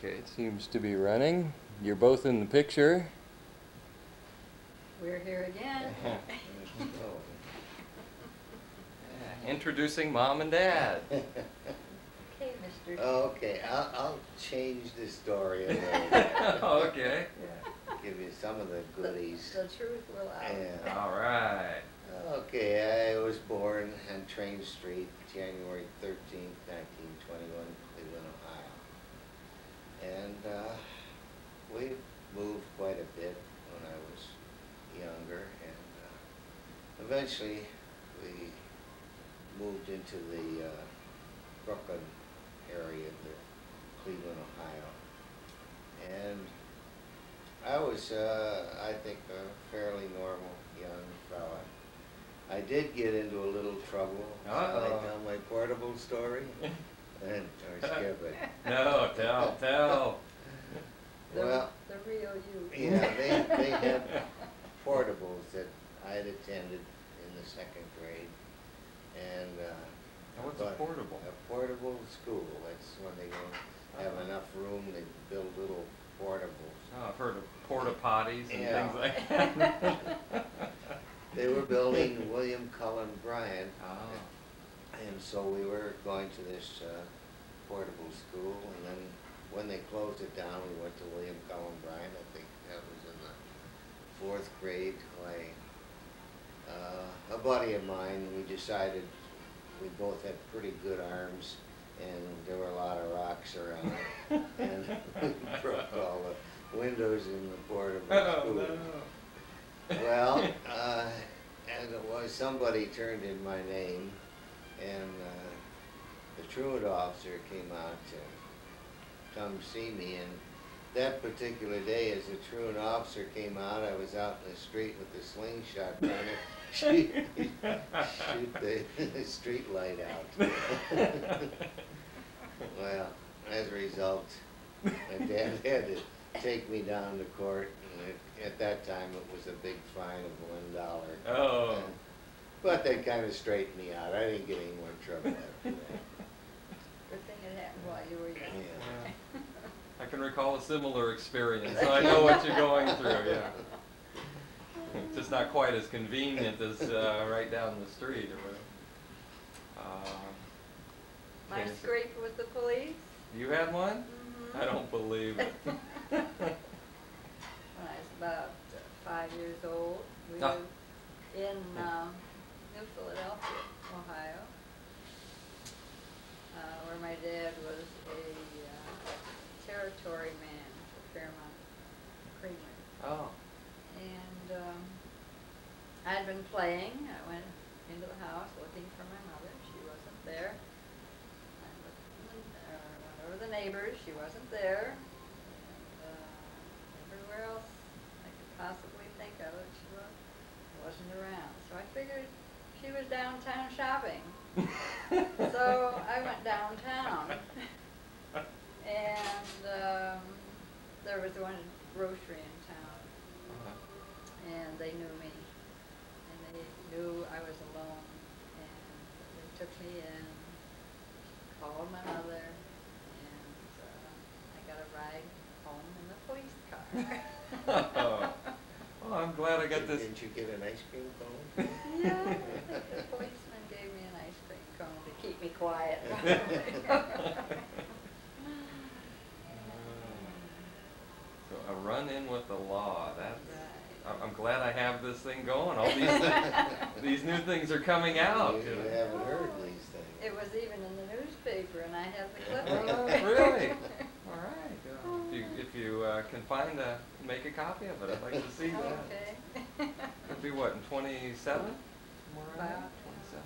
Okay, it seems to be running. You're both in the picture. We're here again. Introducing Mom and Dad. Okay, Mr. Okay, I'll change the story a little bit. Okay. Give you some of the goodies. The truth will out. Yeah. All right. Okay, I was born on Train Street, January 13th, 1921, Cleveland, Ohio. And we moved quite a bit when I was younger, and eventually we moved into the Brooklyn area of Cleveland, Ohio. And I was, I think, a fairly normal young fella. I did get into a little trouble. Shall I tell my portable story? Or skip it? No, tell. Well, the real you. yeah, they had portables that I had attended in the second grade. And What's a portable? A portable school. That's when they don't have enough room, they build little portables. Oh, I've heard of porta potties and Yeah. things like that. They were building William Cullen Bryant, Oh. and so we were going to this portable school, and then when they closed it down, we went to William Cullen Bryant. I think that was in the 4th grade. A buddy of mine, we decided we both had pretty good arms, and there were a lot of rocks around, and we broke all the windows in the portable school. No. Well, and it was somebody turned in my name, and the truant officer came out to come see me. And that particular day, as the truant officer came out, I was out in the street with the slingshot trying to shoot the street light out. Well, as a result, my dad had to take me down to court, and at that time it was a big fine of $1. Oh. But they kind of straightened me out. I didn't get any more trouble after that. Good thing it happened while you were young. Yeah. I can recall a similar experience, so I know what you're going through, yeah. It's just not quite as convenient as right down the street. My scrape with the police. You had one? Mm-hmm. I don't believe it. When I was about 5 years old, we Ah. lived in New Philadelphia, Ohio, where my dad was a territory man for Fairmont Creamery. Oh. And I'd been playing. I went into the house looking for my mother. She wasn't there. I went over to the neighbors. She wasn't there. And everywhere else I could possibly think of it, she wasn't around. So I figured she was downtown shopping. So I went downtown. And there was one grocery in town. And they knew me, and they knew I was alone, and they took me in, called my mother, and I got a ride home in the police car. Oh, I'm glad I got this. Didn't you get an ice cream cone? Yeah, I think the policeman gave me an ice cream cone to keep me quiet. So a run-in with the law. That's. Right. I'm glad I have this thing going. All these new things are coming out. You haven't heard these things. It was even in the newspaper, and I have the clipping. Oh, really? All right. If you can find make a copy of it, I'd like to see that. Okay. It'd be what, in 27? About. 27,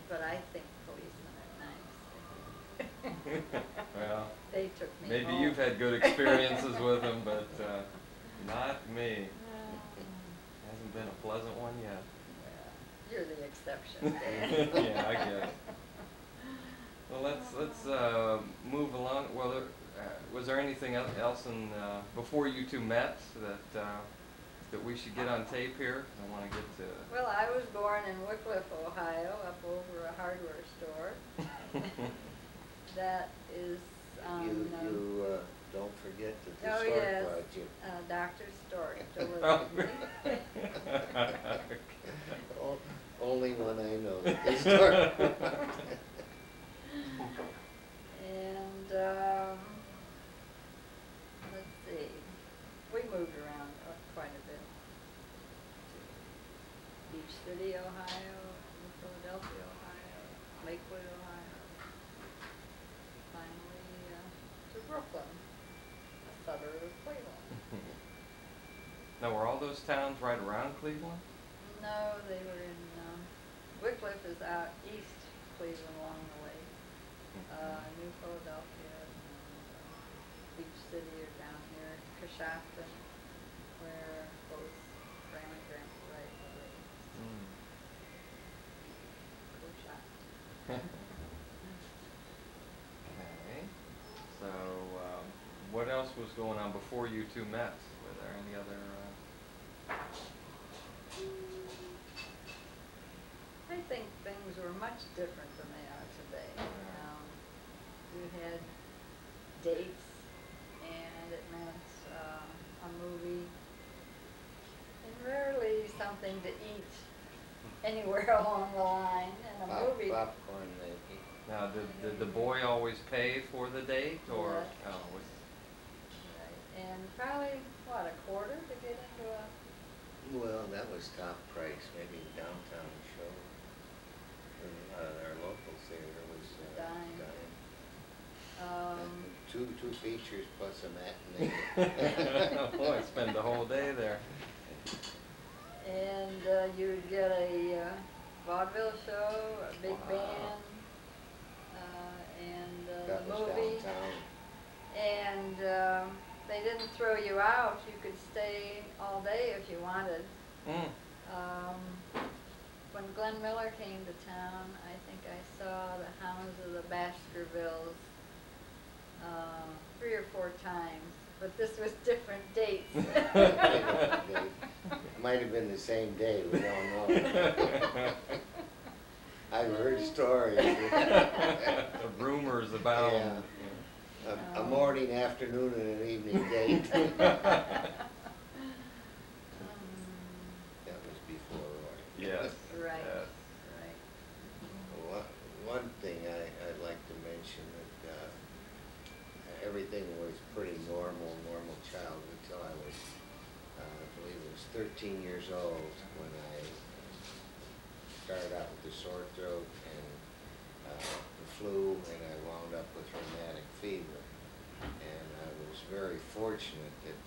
But I think policemen are nice. Well, They took me maybe home. you've had good experiences with them, but not me. Hasn't been a pleasant one yet. Well, you're the exception, Dan. Yeah, I guess. Well, let's move along. Well, was there anything else before you two met that we should get on tape here? I want to get to. Well, I was born in Wickliffe, Ohio, up over a hardware store. That is on. You don't forget that the Oh, store yes, brought you. Dr. Stork delivered me. Only one I know that the store brought. And, let's see, we moved around quite a bit. To Beach City, Ohio, New Philadelphia, Ohio, Lakewood, Ohio. Finally, to Brooklyn, a suburb of Cleveland. Now, were all those towns right around Cleveland? No, they were in, Wickliffe is out east Cleveland along the lake. New Philadelphia and Beach City are down here. Coshocton, where both Grandma and Grandpa Wright were raised. Coshocton. Okay. So, what else was going on before you two met? Were there any other? I think things were much different than they are today. You had dates, and it meant a movie, and rarely something to eat anywhere along the line. And a movie. Popcorn, maybe. Now, did the boy always pay for the date, or Yes. was? Right. And probably what, a quarter to get into a. Well, that was top price. Maybe downtown show. Our local theater was Dime. And two features plus a matinee. Boy, spend the whole day there. And you'd get a vaudeville show, a big Wow. band, and That the was movie. downtown. And they didn't throw you out. You could stay all day if you wanted. When Glenn Miller came to town, I think I saw the Hounds of the Baskervilles 3 or 4 times, but this was different dates. Might have been the same day, we don't know. I've heard stories. The rumors about. Yeah. A morning, afternoon, and an evening date. That was before Roy. Yes. Right, Yes. right. One thing I'd like to mention that everything was pretty normal child until I was, I believe it was 13 years old when I started out with the sore throat and the flu, and I wound up with rheumatic fever. And I was very fortunate that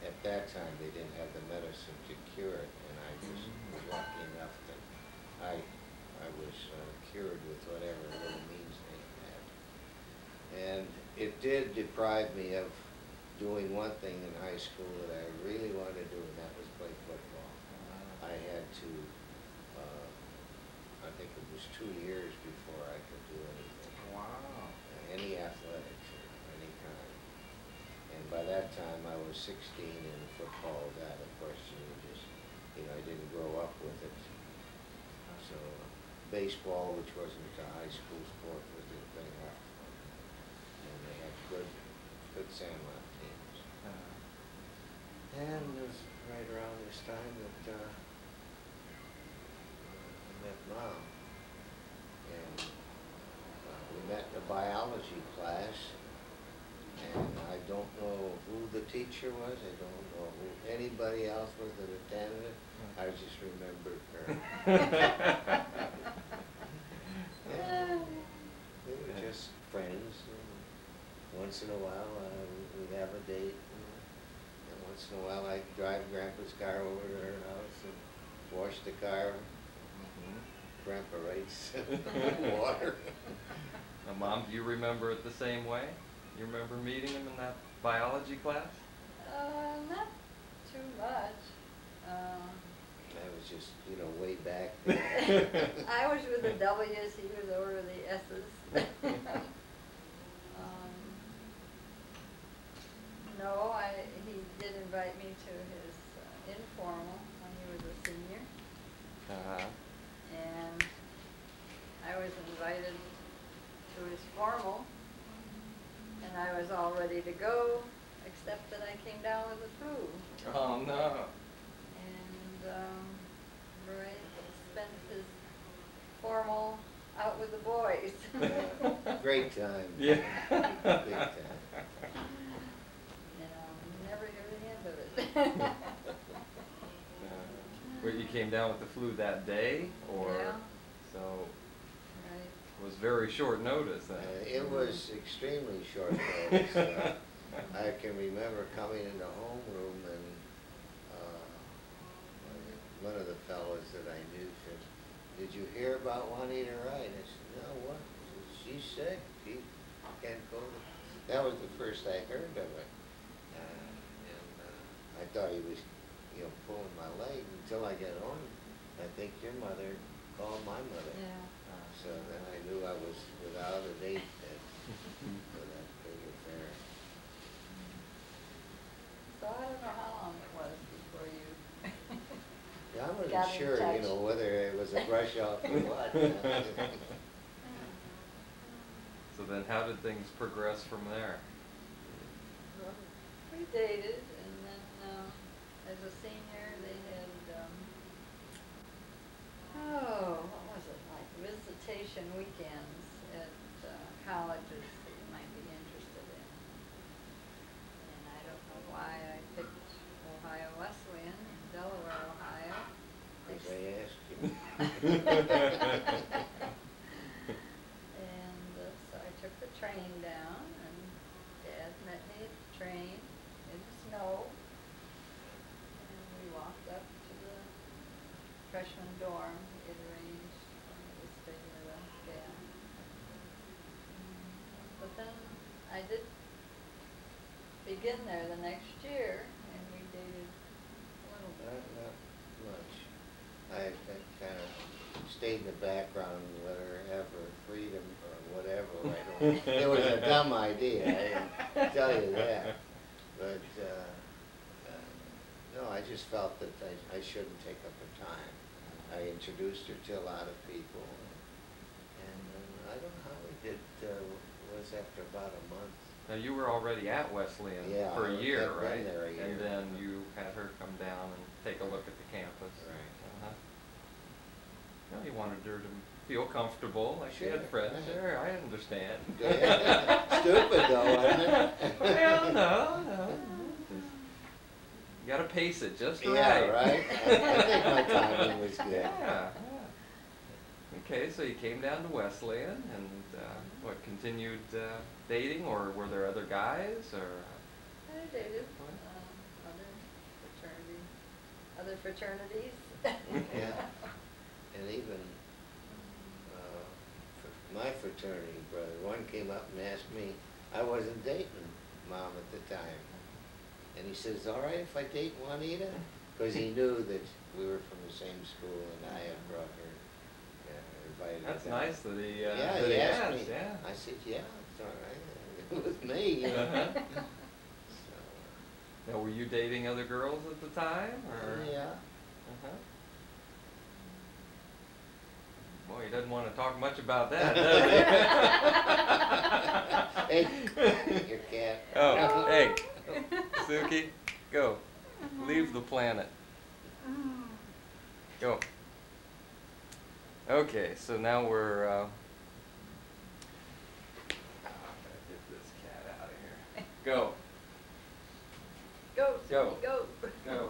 at that time they didn't have the medicine to cure it, and I just was lucky enough that I was cured with whatever little means they had. And it did deprive me of doing one thing in high school that I really wanted to do, and that was play football. I had to, I think it was 2 years before I could do anything. Wow. Any athletics of any kind. And by that time I was 16 and football was out. Of course, I didn't grow up with it. So baseball, which wasn't a high school sport, was the thing left for me. And they had good sandlot teams. And it was right around this time that I met Mom. And we met in a biology class. And I don't know who the teacher was. I don't know who anybody else was that attended it. I just remember her. And we were just friends. And once in a while, we'd have a date. And once in a while, I'd drive Grandpa's car over to her house and wash the car. Grandpa writes water. Now, Mom, do you remember it the same way? You remember meeting him in that biology class? Not too much. That was just, way back. I was with the W's, he was over the S's. No, he did invite me to his informal when he was a senior. And I was invited it was formal, and I was all ready to go, except that I came down with the flu. Oh, no. And Roy spent his formal out with the boys. Great time. Yeah. Great time. You know, never hear the end of it. Well, you came down with the flu that day, or? Yeah. So, Right. it was very short notice then. It was extremely short notice. I can remember coming in the homeroom and one of the fellows that I knew said, "Did you hear about Juanita Wright?" I said, "No, what?" He said, "She's sick. She can't go to..." That was the first I heard of it. I thought he was, pulling my leg until I got home. I think your mother called my mother. Yeah. So then I knew I was without a date for that big affair. So I don't know how long it was before you Yeah, I got wasn't in sure, touch. whether it was a brush off or what. So then how did things progress from there? We dated, and then as a senior, they had, what was it, like visitation weekends at colleges that you might be interested in. And I don't know why I picked Ohio Wesleyan in Delaware, Ohio. As I asked you. And so I took the train down, and Dad met me at the train in the snow. And we walked up to the freshman dorm he had arranged for me to stay with us again. But then I did begin there the next year, and we dated a little bit. Not much. I kind of stayed in the background and let her have her freedom or whatever. It was a dumb idea, I can tell you that. But no, I just felt that I shouldn't take up her time. I introduced her to a lot of people, and I don't know how we did. Was after about a month. Now, you were already at Wesleyan Yeah, for a year, I'd been right? there a year. And then you had her come down and take a look at the campus. Right. Uh-huh. No, you wanted her to feel comfortable, like she had Sure, friends. right. Sure, I understand. Stupid though, wasn't it? Well, no. You gotta pace it just right. Yeah, right. I think my timing was good. Yeah. Okay, so you came down to Wesleyan and continued dating, or were there other guys, or? I dated other fraternities. Yeah. And even my fraternity brother, one came up and asked me, I wasn't dating Mom at the time. And he says, all right if I date Juanita? Because he knew that we were from the same school and I had brought her, invited her That's down. nice that he, Yeah, that he asked asked, me. yeah. I said, yeah, it's all right. With me, Uh-huh. So, Now, were you dating other girls at the time, or? yeah. Uh-huh. Boy, he doesn't want to talk much about that, does he? Hey, your cat. Oh, hey, Suki, go. Leave the planet. Go. Okay, so now we're, get this cat out of here. Go. Go, Go. Susie, go. Go.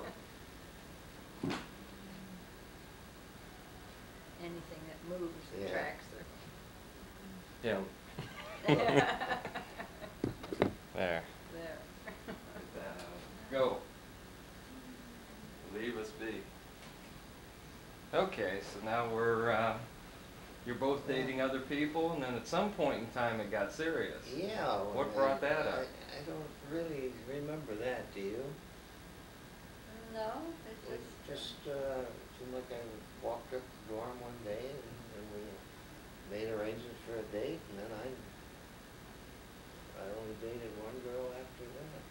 Anything that moves Yeah. attracts Yeah. her. There. There. Get that out. Go. Leave us be. Okay, so now we're, you're both dating other people, and then at some point in time it got serious. Yeah. What brought that up? I don't really remember that, do you? No, it It just, seemed like I walked up the dorm one day and we made arrangements for a date, and then I only dated one girl after that.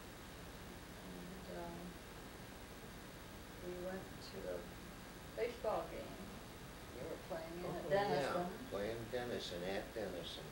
and, we went to a baseball game. We were playing in at Denison. Yeah, playing Denison, at Denison.